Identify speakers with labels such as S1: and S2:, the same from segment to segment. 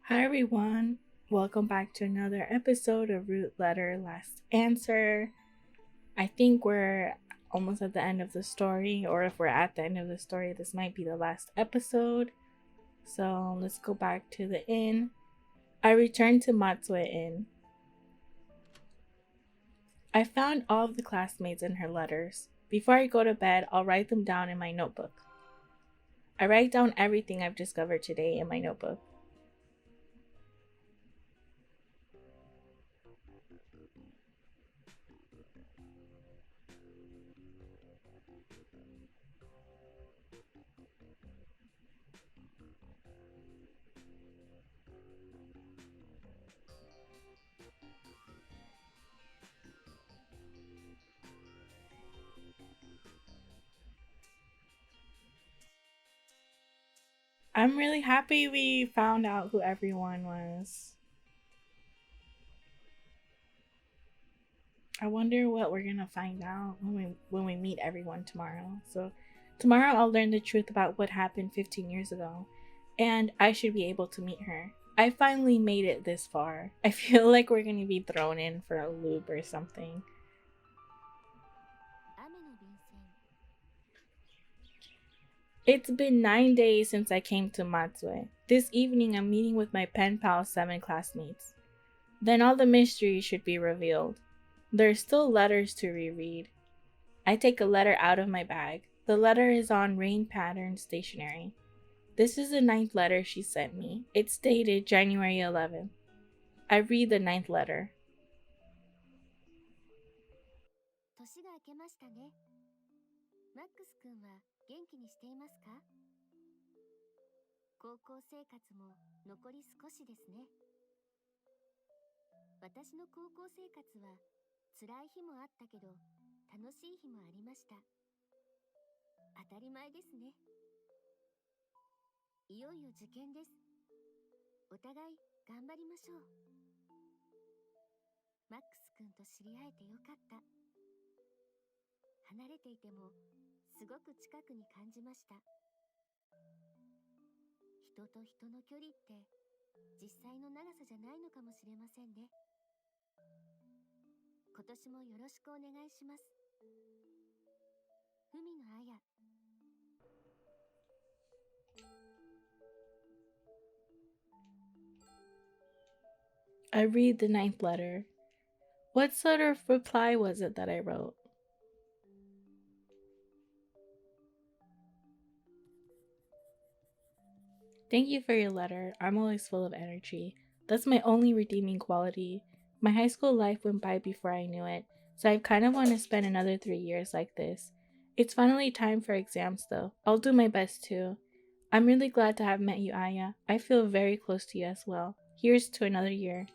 S1: Hi everyone, welcome back to another episode of Root Letter Last Answer. I think we're almost at the end of the story, or if we're at the end of the story, this might be the last episode. So let's go back to the inn. I returned to Matsue Inn. I found all of the classmates in her letters. Before I go to bed, I'll write them down in my notebook. I write down everything I've discovered today in my notebook. I'm really happy we found out who everyone was. I wonder what we're gonna find out when we meet everyone tomorrow. So tomorrow I'll learn the truth about what happened 15 years ago, and I should be able to meet her. I finally made it this far. I feel like we're gonna be thrown in for a loop or something. It's been 9 days since I came to Matsue. This evening I'm meeting with my pen pal 7 classmates. Then all the mystery should be revealed. There's still letters to reread. I take a letter out of my bag. The letter is on rain pattern stationery. This is the ninth letter she sent me. It's dated January 11th. I read the ninth letter.
S2: 年が明けましたね。マックス君は元気にしていますか？高校生活も残り少しですね。私の高校生活は辛い日もあったけど楽しい日もありました。当たり前ですね。いよいよ受験です。お互い頑張りましょう。マックス君と知り合えてよかった。離れていてもすごく近くに感じました。人と人の距離って実際の長さじゃないのかもしれませんね。今年もよろしくお願いします。海のあや。
S1: I read the ninth letter. What sort of reply was it that I wrote? Thank you for your letter. I'm always full of energy. That's my only redeeming quality. My high school life went by before I knew it, so I kind of want to spend another 3 years like this. It's finally time for exams, though. I'll do my best too. I'm really glad to have met you, Aya. I feel very close to you as well. Here's to another year.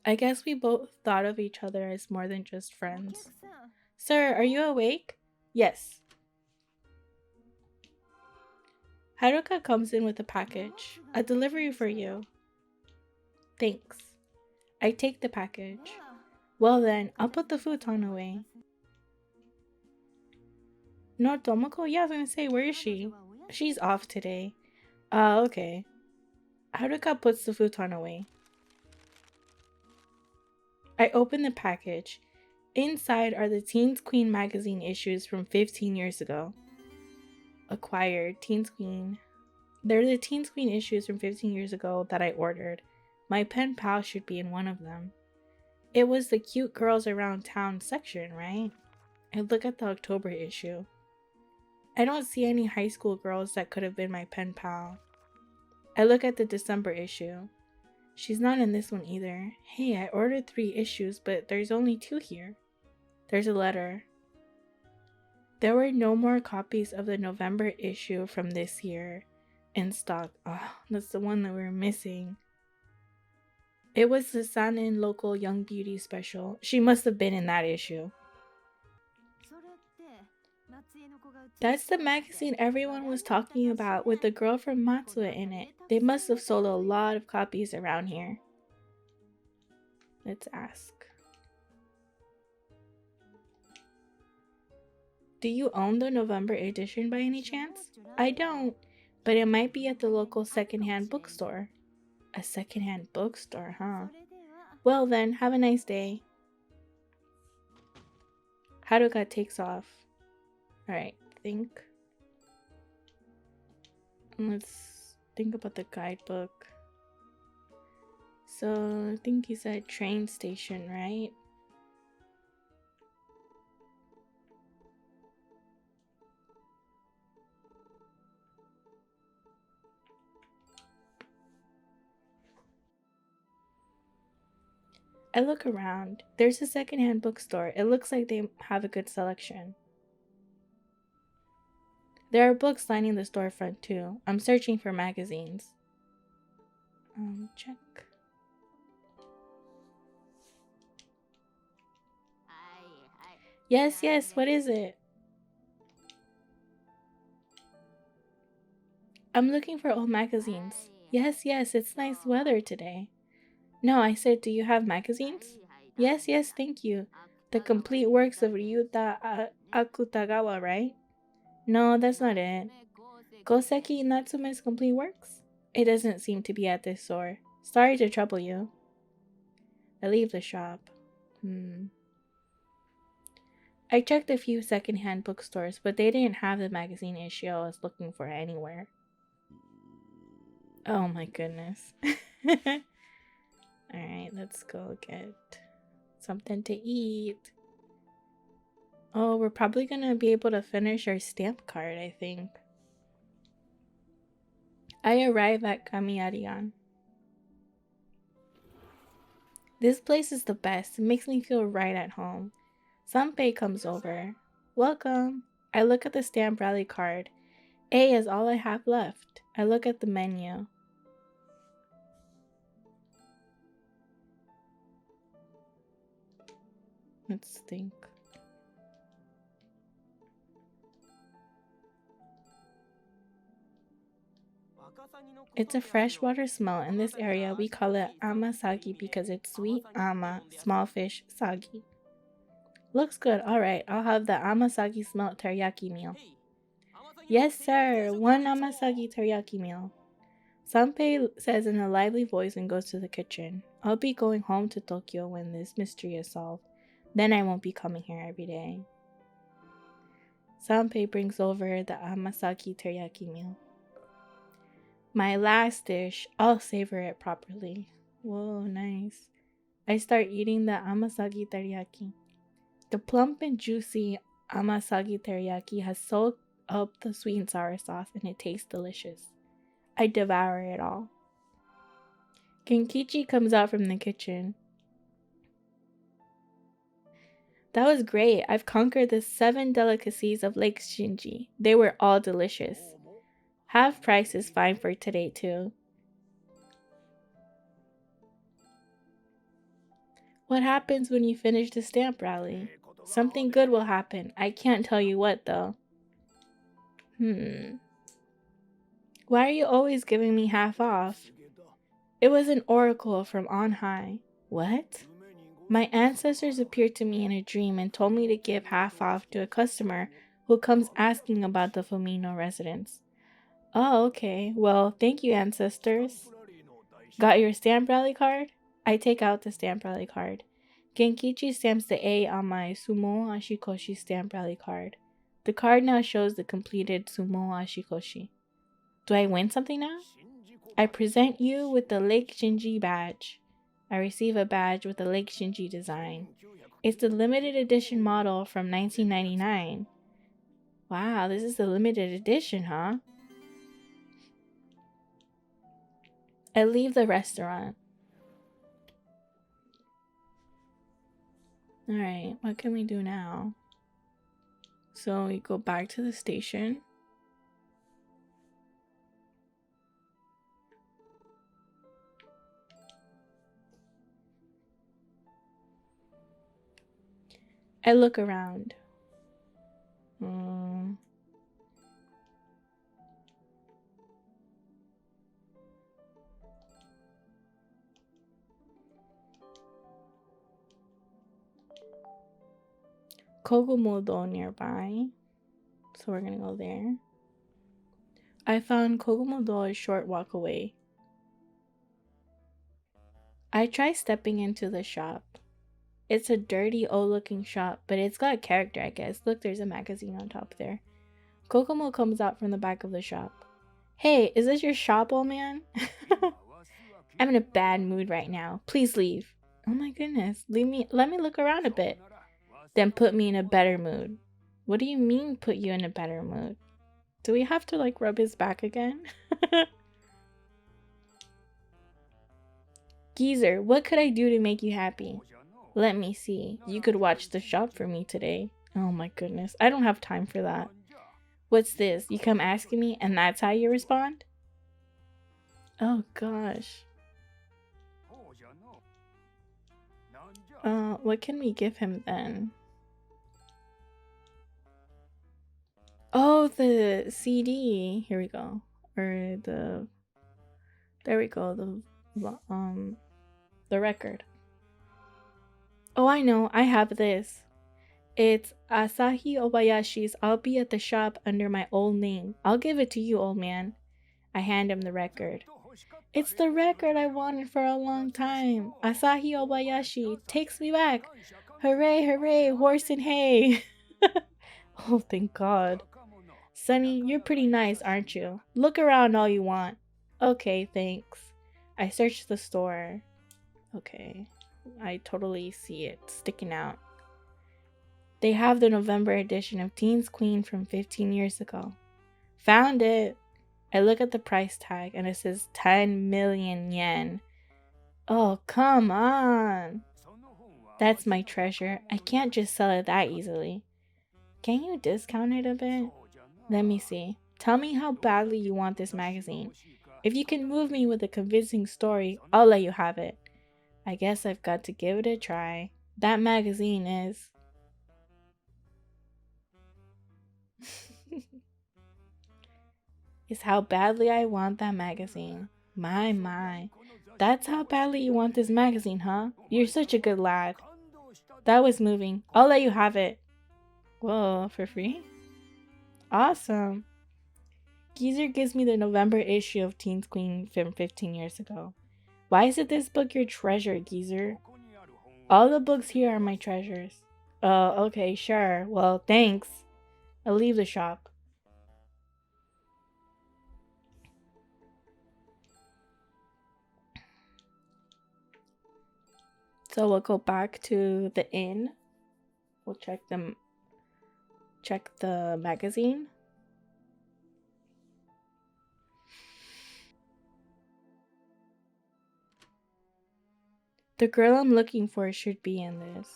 S1: I guess we both thought of each other as more than just friends. Sir, are you awake? Yes. Haruka comes in with a package. A delivery for you. Thanks. I take the package. Well then, I'll put the futon away. No, Tomoko? Yeah, I was gonna say, where is she? She's off today. Okay. Haruka puts the futon away. I open the package. Inside are the Teens Queen magazine issues from 15 years ago. Acquired Teens Queen. They're the Teens Queen issues from 15 years ago that I ordered. My pen pal should be in one of them. It was the cute girls around town section, right? I look at the October issue. I don't see any high school girls that could have been my pen pal. I look at the December issue. She's not in this one either. Hey, I ordered 3 issues, but there's only 2 here. There's a letter. There were no more copies of the November issue from this year in stock. Oh, that's the one that we were missing. It was the Sanin local Young Beauty special. She must have been in that issue. That's the magazine everyone was talking about with the girl from Matsue in it. They must have sold a lot of copies around here. Let's ask. Do you own the November edition by any chance? I don't. but it might be at the local secondhand bookstore. A secondhand bookstore, huh? Well then, have a nice day. Haruka takes off. Alright, think. Let's think about the guidebook. So, I think he said train station, right? I look around. There's a secondhand bookstore. It looks like they have a good selection. There are books lining the storefront too. I'm searching for magazines. Check. Yes, yes, what is it? I'm looking for old magazines. Yes, yes, it's nice weather today. No, I said, do you have magazines? Yes, yes, thank you. The complete works of Ryuta Akutagawa, right? No, that's not it. Goseki Natsume's complete works? It doesn't seem to be at this store. Sorry to trouble you. I leave the shop. I checked a few secondhand bookstores, but they didn't have the magazine issue I was looking for anywhere. Oh my goodness. Alright, let's go get something to eat. Oh, we're probably gonna be able to finish our stamp card, I think. I arrive at Kamiyarian. This place is the best. It makes me feel right at home. Sanpei comes over. Welcome. I look at the stamp rally card. A is all I have left. I look at the menu. Let's think. It's a freshwater smell. In this area, we call it amasagi because it's sweet ama, small fish, sagi. Looks good. Alright, I'll have the amasagi smelt teriyaki meal. Yes, sir. One amasagi teriyaki meal. Sanpei says in a lively voice and goes to the kitchen. I'll be going home to Tokyo when this mystery is solved. Then I won't be coming here every day. Sanpei brings over the amasagi teriyaki meal. My last dish, I'll savor it properly. Whoa, nice. I start eating the amasagi teriyaki. The plump and juicy amasagi teriyaki has soaked up the sweet and sour sauce and it tastes delicious. I devour it all. Genkichi comes out from the kitchen. That was great. I've conquered the 7 delicacies of Lake Shinji. They were all delicious. Half price is fine for today too. What happens when you finish the stamp rally? Something good will happen. I can't tell you what though. Why are you always giving me half off? It was an oracle from on high. What? My ancestors appeared to me in a dream and told me to give half off to a customer who comes asking about the Fumino residence. Oh, okay. Well, thank you, ancestors. Got your stamp rally card? I take out the stamp rally card. Genkichi stamps the A on my Sumo Ashikoshi stamp rally card. The card now shows the completed Sumo Ashikoshi. Do I win something now? I present you with the Lake Shinji badge. I receive a badge with the Lake Shinji design. It's the limited edition model from 1999. Wow, this is the limited edition, huh? I leave the restaurant. Alright, what can we do now? So we go back to the station. I look around. Kogumodo nearby. So we're gonna go there. I found Kokomo a short walk away. I try stepping into the shop. It's a dirty, old-looking shop, but it's got character, I guess. Look, there's a magazine on top there. Kokomo comes out from the back of the shop. Hey, is this your shop, old man? I'm in a bad mood right now. Please leave. Oh my goodness. Let me look around a bit. Then put me in a better mood. What do you mean put you in a better mood? Do we have to like rub his back again? Geezer, what could I do to make you happy? Let me see. You could watch the shop for me today. Oh my goodness. I don't have time for that. What's this? You come asking me and that's how you respond? Oh gosh. What can we give him then? Oh, the CD. Here we go. Or the... There we go. The record. Oh, I know. I have this. It's Asahi Obayashi's I'll Be at the Shop under my old name. I'll give it to you, old man. I hand him the record. It's the record I wanted for a long time. Asahi Obayashi takes me back. Hooray, hooray, horse and hay. Oh, thank God. Sonny, you're pretty nice, aren't you? Look around all you want. Okay, thanks. I searched the store. Okay. I totally see it sticking out. They have the November edition of Teens Queen from 15 years ago. Found it. I look at the price tag and it says 10 million yen. Oh, come on. That's my treasure. I can't just sell it that easily. Can you discount it a bit? Let me see. Tell me how badly you want this magazine. If you can move me with a convincing story, I'll let you have it. I guess I've got to give it a try. That magazine is... is how badly I want that magazine. My. That's how badly you want this magazine, huh? You're such a good lad. That was moving. I'll let you have it. Whoa, for free? Awesome. Geezer gives me the November issue of Teens Queen from 15 years ago. Why is it this book your treasure, Geezer? All the books here are my treasures. Oh, okay, sure. Well, thanks. I'll leave the shop. So we'll go back to the inn. We'll check the magazine. The girl I'm looking for should be in this.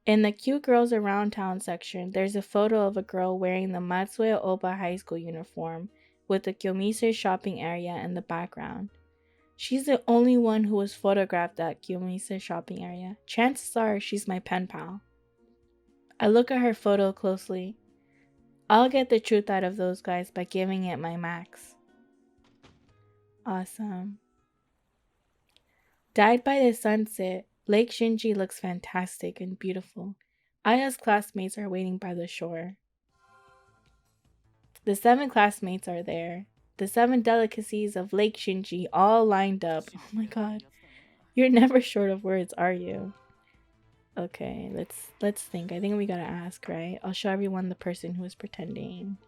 S1: In the cute girls around town section, there's a photo of a girl wearing the Matsuya Oba High School uniform with the Kyomise shopping area in the background. She's the only one who was photographed at Kyomise shopping area. Chances are she's my pen pal. I look at her photo closely. I'll get the truth out of those guys by giving it my max. Awesome. Dyed by the sunset, Lake Shinji looks fantastic and beautiful. Aya's classmates are waiting by the shore. The 7 classmates are there. The 7 delicacies of Lake Shinji all lined up. Oh my god. You're never short of words, are you? Okay, let's think. I think we gotta ask, right? I'll show everyone the person who is pretending.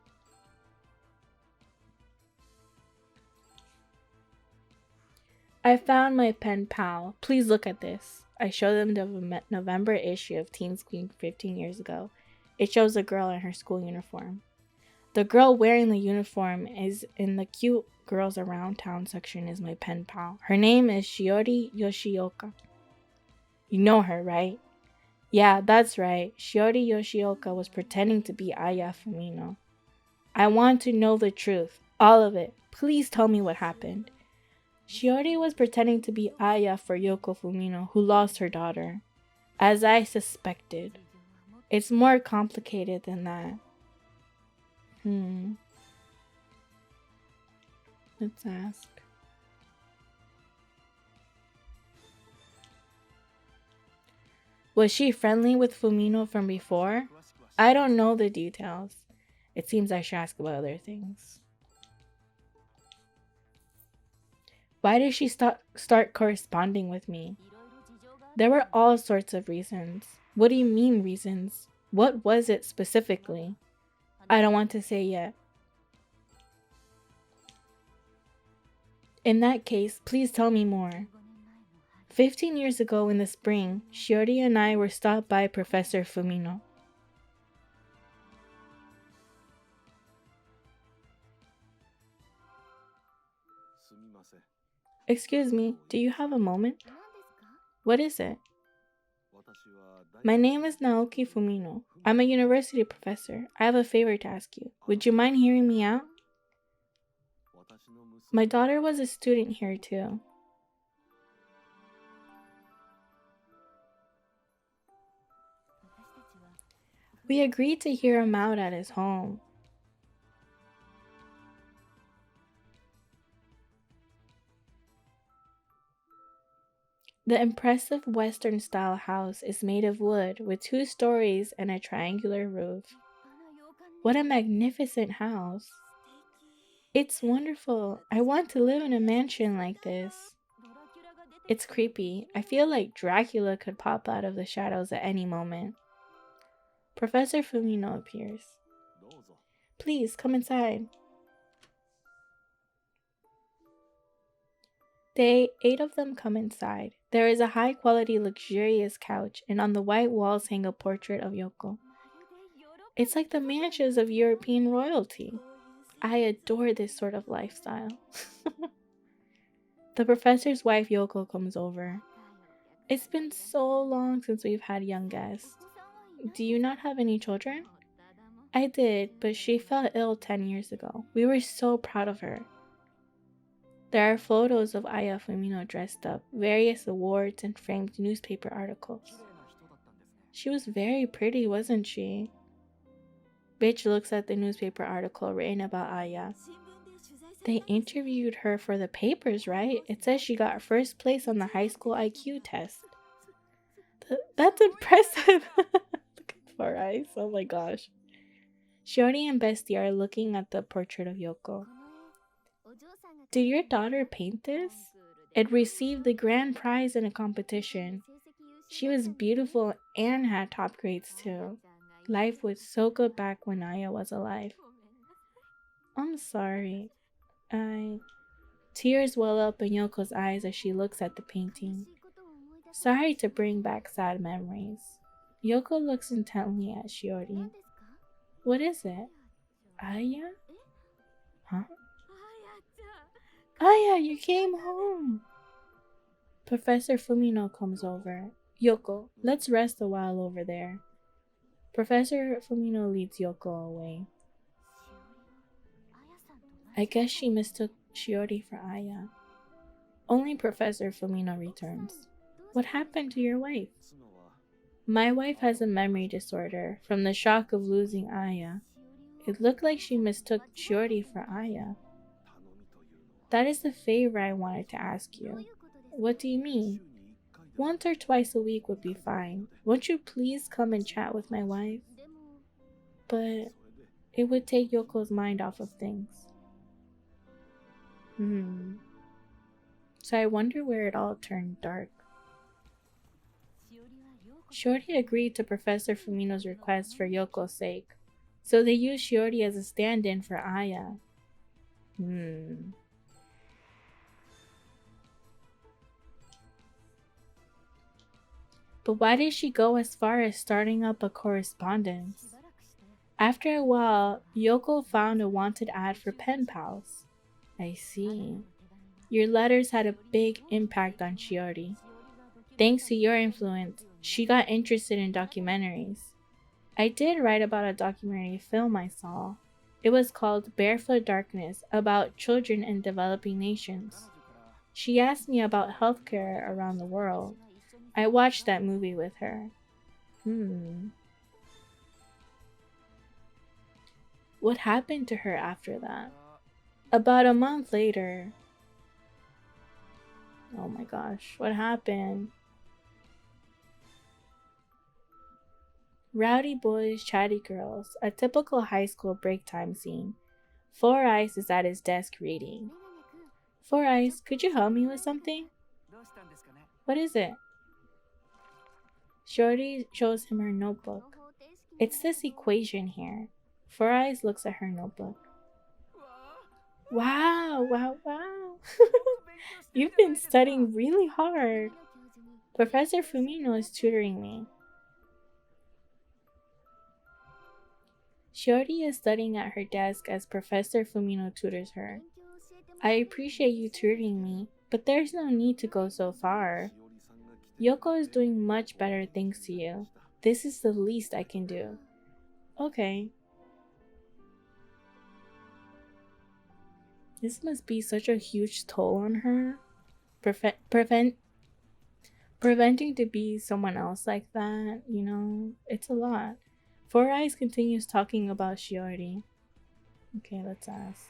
S1: I found my pen pal. Please look at this. I show them the November issue of Teens Queen 15 years ago. It shows a girl in her school uniform. The girl wearing the uniform is in the cute girls around town section is my pen pal. Her name is Shiori Yoshioka. You know her, right? Yeah, that's right. Shiori Yoshioka was pretending to be Aya Fumino. I want to know the truth. All of it. Please tell me what happened. Shiori was pretending to be Aya for Yoko Fumino, who lost her daughter. As I suspected. It's more complicated than that. Let's ask. Was she friendly with Fumino from before? I don't know the details. It seems I should ask about other things. Why did she start corresponding with me? There were all sorts of reasons. What do you mean, reasons? What was it specifically? I don't want to say yet. In that case, please tell me more. 15 years ago in the spring, Shiori and I were stopped by Professor Fumino. Excuse me, do you have a moment? What is it? My name is Naoki Fumino. I'm a university professor. I have a favor to ask you. Would you mind hearing me out? My daughter was a student here too. We agreed to hear him out at his home. The impressive Western-style house is made of wood with 2 stories and a triangular roof. What a magnificent house! It's wonderful. I want to live in a mansion like this. It's creepy. I feel like Dracula could pop out of the shadows at any moment. Professor Fumino appears. Please, come inside. They 8 of them come inside. There is a high-quality, luxurious couch, and on the white walls hang a portrait of Yoko. It's like the mansions of European royalty. I adore this sort of lifestyle. The professor's wife Yoko comes over. It's been so long since we've had young guests. Do you not have any children? I did, but she fell ill 10 years ago. We were so proud of her. There are photos of Aya Fumino dressed up, various awards, and framed newspaper articles. She was very pretty, wasn't she? Bitch looks at the newspaper article written about Aya. They interviewed her for the papers, right? It says she got first place on the high school IQ test. That's impressive. Look at her eyes. Oh my gosh. Shiori and Bestie are looking at the portrait of Yoko. Did your daughter paint this? It received the grand prize in a competition. She was beautiful and had top grades too. Life was so good back when Aya was alive. I'm sorry. Tears well up in Yoko's eyes as she looks at the painting. Sorry to bring back sad memories. Yoko looks intently at Shiori. What is it? Aya? Huh? Aya, you came home! Professor Fumino comes over. Yoko, let's rest a while over there. Professor Fumino leads Yoko away. I guess she mistook Shiori for Aya. Only Professor Fumino returns. What happened to your wife? My wife has a memory disorder from the shock of losing Aya. It looked like she mistook Shiori for Aya. That is the favor I wanted to ask you. What do you mean? Once or twice a week would be fine. Won't you please come and chat with my wife? But it would take Yoko's mind off of things. So I wonder where it all turned dark. Shiori agreed to Professor Fumino's request for Yoko's sake, so they used Shiori as a stand-in for Aya. But why did she go as far as starting up a correspondence? After a while, Yoko found a wanted ad for pen pals. I see. Your letters had a big impact on Shiori. Thanks to your influence, she got interested in documentaries. I did write about a documentary film I saw. It was called Barefoot Darkness, about children in developing nations. She asked me about healthcare around the world. I watched that movie with her. What happened to her after that? About a month later. Oh my gosh, what happened? Rowdy boys, chatty girls, a typical high school break time scene. 4 Eyes is at his desk reading. Four Eyes, could you help me with something? What is it? Shiori shows him her notebook. It's this equation here. Four Eyes looks at her notebook. Wow, wow, wow. You've been studying really hard. Professor Fumino is tutoring me. Shiori is studying at her desk as Professor Fumino tutors her. I appreciate you tutoring me, but there's no need to go so far. Yoko is doing much better thanks to you. This is the least I can do. Okay. This must be such a huge toll on her. Preventing to be someone else like that, you know, it's a lot. Four Eyes continues talking about Shiori. Okay, let's ask.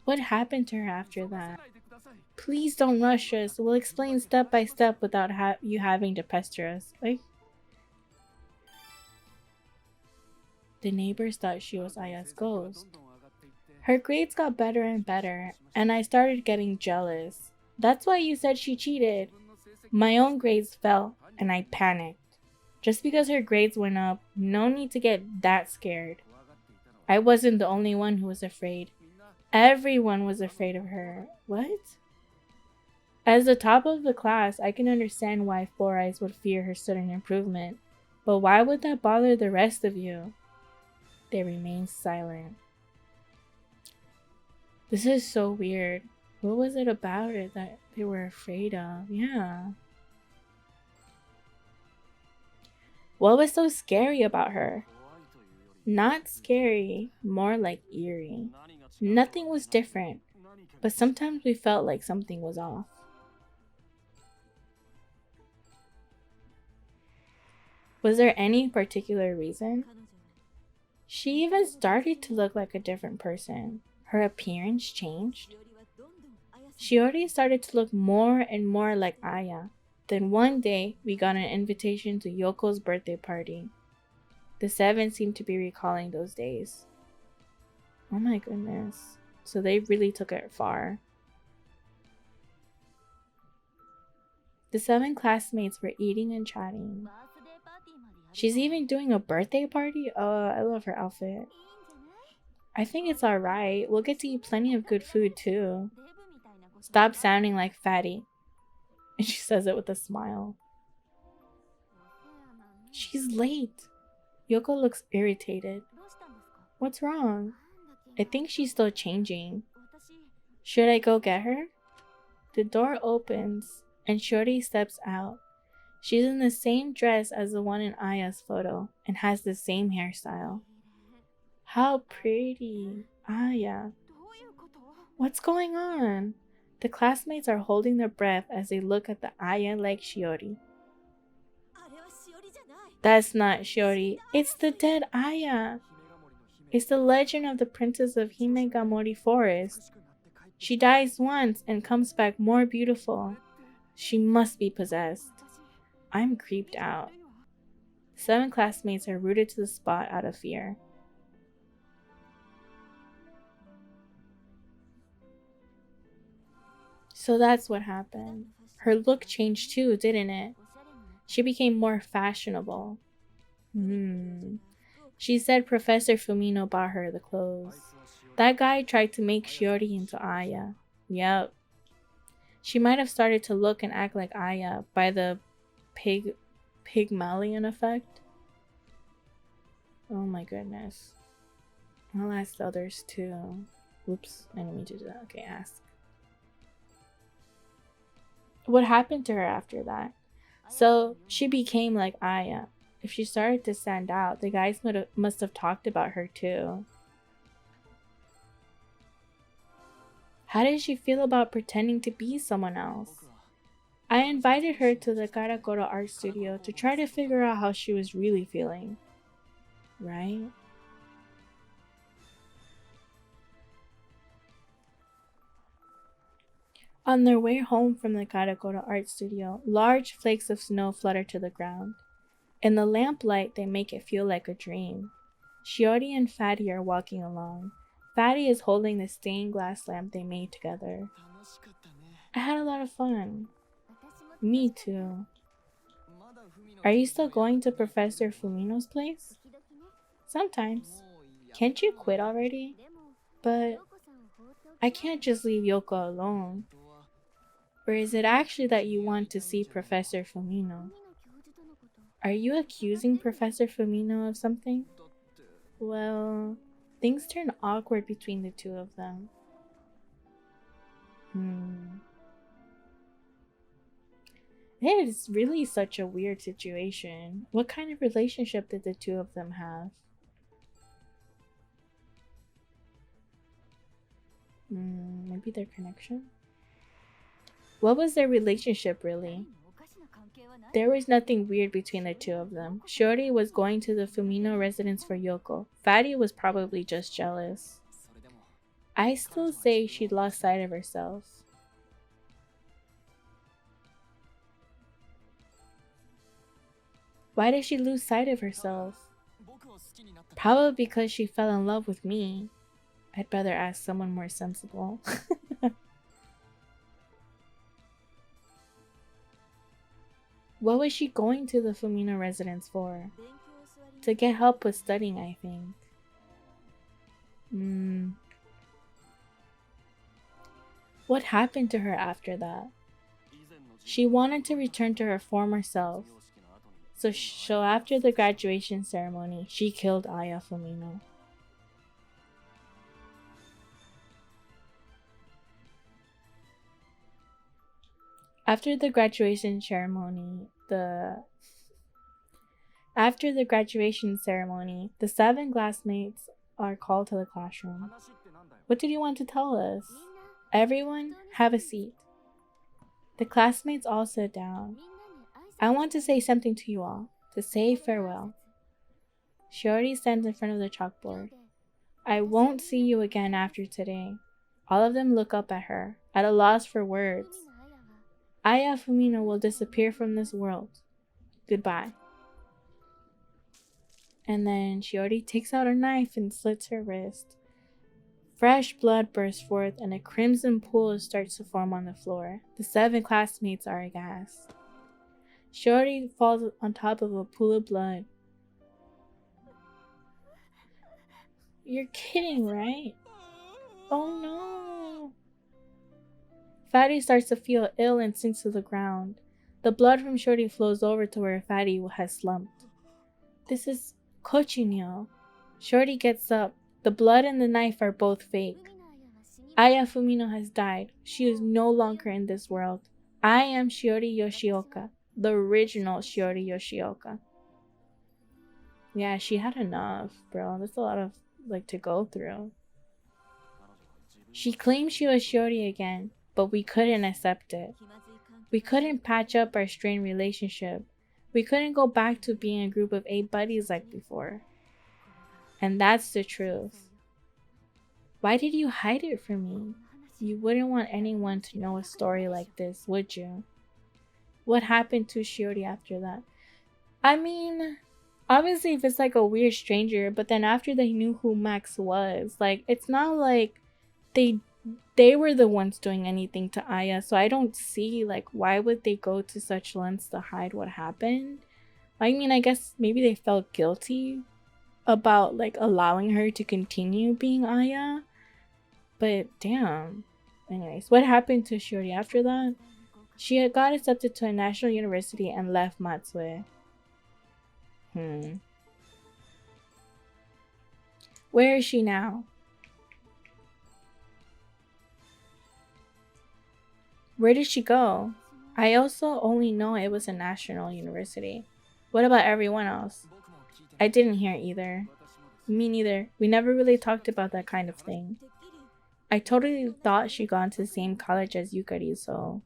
S1: What happened to her after that? Please don't rush us. We'll explain step by step without you having to pester us. Like, the neighbors thought she was Aya's ghost. Her grades got better and better, and I started getting jealous. That's why you said she cheated. My own grades fell, and I panicked. Just because her grades went up, no need to get that scared. I wasn't the only one who was afraid. Everyone was afraid of her. What? As the top of the class, I can understand why Four Eyes would fear her sudden improvement. But why would that bother the rest of you? They remained silent. This is so weird. What was it about it that they were afraid of? Yeah. What was so scary about her? Not scary, more like eerie. Nothing was different, but sometimes we felt like something was off. Was there any particular reason? She even started to look like a different person. Her appearance changed. Shiori started to look more and more like Aya. Then one day, we got an invitation to Yoko's birthday party. The seven seemed to be recalling those days. Oh my goodness. So they really took it far. The seven classmates were eating and chatting. She's even doing a birthday party? Oh, I love her outfit. I think it's alright. We'll get to eat plenty of good food too. Stop sounding like fatty. And she says it with a smile. She's late. Yoko looks irritated. What's wrong? I think she's still changing. Should I go get her? The door opens and Shiori steps out. She's in the same dress as the one in Aya's photo and has the same hairstyle. How pretty. Aya. What's going on? The classmates are holding their breath as they look at the Aya-like Shiori. That's not Shiori. It's the dead Aya. It's the legend of the princess of Himegamori Forest. She dies once and comes back more beautiful. She must be possessed. I'm creeped out. 7 classmates are rooted to the spot out of fear. So that's what happened. Her look changed too, didn't it? She became more fashionable. She said Professor Fumino bought her the clothes. That guy tried to make Shiori into Aya. Yep. She might have started to look and act like Aya by the Pygmalion effect. Oh my goodness. I'll ask the others too. Whoops, I didn't mean to do that. Okay, ask. What happened to her after that? So she became like Aya. If she started to stand out, the guys must have talked about her too. How did she feel about pretending to be someone else? I invited her to the Karakura art studio to try to figure out how she was really feeling. Right? On their way home from the Karakura art studio, large flakes of snow flutter to the ground. In the lamplight, they make it feel like a dream. Shiori and Fatty are walking along. Fatty is holding the stained glass lamp they made together. I had a lot of fun. Me too. Are you still going to Professor Fumino's place? Sometimes. Can't you quit already? But I can't just leave Yoko alone. Or is it actually that you want to see Professor Fumino? Are you accusing Professor Fumino of something? Well, things turn awkward between the two of them. It is really such a weird situation. What kind of relationship did the two of them have? Maybe their connection? What was their relationship really? There was nothing weird between the two of them. Shiori was going to the Fumino residence for Yoko. Fatty was probably just jealous. I still say she'd lost sight of herself. Why did she lose sight of herself? Probably because she fell in love with me. I'd better ask someone more sensible. What was she going to the Fumino residence for? To get help with studying, I think. What happened to her after that? She wanted to return to her former self. So after the graduation ceremony, she killed Aya Fumino. After the graduation ceremony, the 7 classmates are called to the classroom. What did you want to tell us? Everyone, have a seat. The classmates all sit down. I want to say something to you all, to say farewell. Shiori stands in front of the chalkboard. I won't see you again after today. All of them look up at her, at a loss for words. Aya Fumino will disappear from this world. Goodbye. And then Shiori takes out a knife and slits her wrist. Fresh blood bursts forth and a crimson pool starts to form on the floor. The 7 classmates are aghast. Shiori falls on top of a pool of blood. You're kidding, right? Oh no! Fatty starts to feel ill and sinks to the ground. The blood from Shiori flows over to where Fatty has slumped. This is cochineal. Shiori gets up. The blood and the knife are both fake. Aya Fumino has died. She is no longer in this world. I am Shiori Yoshioka, the original Shiori Yoshioka. Yeah, she had enough, bro. That's a lot of, to go through. She claimed she was Shiori again, but we couldn't accept it. We couldn't patch up our strained relationship. We couldn't go back to being a group of 8 buddies like before. And that's the truth. Why did you hide it from me? You wouldn't want anyone to know a story like this, would you? What happened to Shiori after that? I mean, obviously if it's a weird stranger, but then after they knew who Max was, it's not like they were the ones doing anything to Aya, so I don't see why would they go to such lengths to hide what happened. I mean, I guess maybe they felt guilty about allowing her to continue being Aya, but damn. Anyways, what happened to Shiori after that? She had got accepted to a national university and left Matsue. Where is she now? Where did she go? I also only know it was a national university. What about everyone else? I didn't hear either. Me neither. We never really talked about that kind of thing. I totally thought she'd gone to the same college as Yukari, so...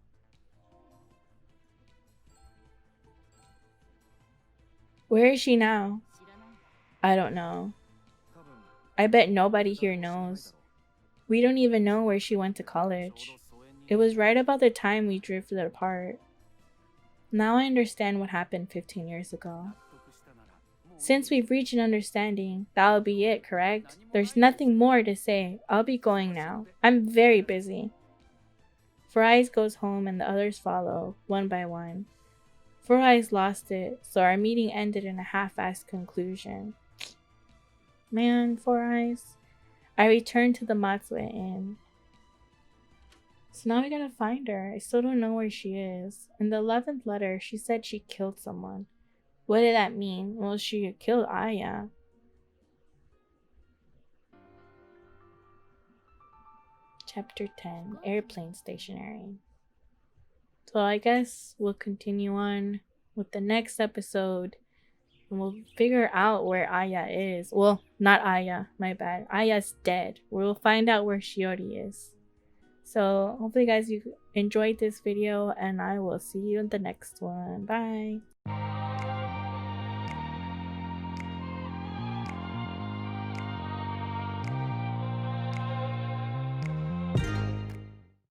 S1: Where is she now? I don't know. I bet nobody here knows. We don't even know where she went to college. It was right about the time we drifted apart. Now I understand what happened 15 years ago. Since we've reached an understanding, that'll be it, correct? There's nothing more to say. I'll be going now. I'm very busy. Four Eyes goes home and the others follow, one by one. Four Eyes lost it, so our meeting ended in a half-assed conclusion. Man, Four Eyes. I returned to the Matsue Inn. So now we gotta find her. I still don't know where she is. In the 11th letter, she said she killed someone. What did that mean? Well, she killed Aya. Chapter 10, Airplane Stationery. So I guess we'll continue on with the next episode and we'll figure out where Aya is. Well, not Aya, my bad. Aya's dead. We'll find out where Shiori is. So hopefully guys you enjoyed this video and I will see you in the next one. Bye.